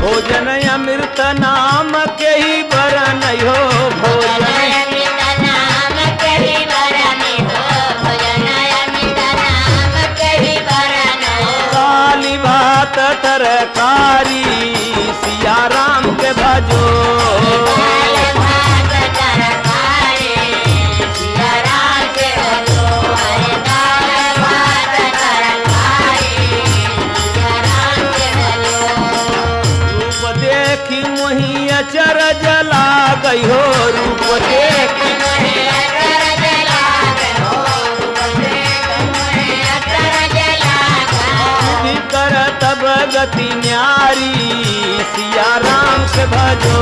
भोजन अमृत नाम के ही बरन हो भोजन दाली भात तरकारी सिया राम के भजो देखी मोही अचर जला गई हो रूप देखी करत गति न्यारी सिया राम से भजो।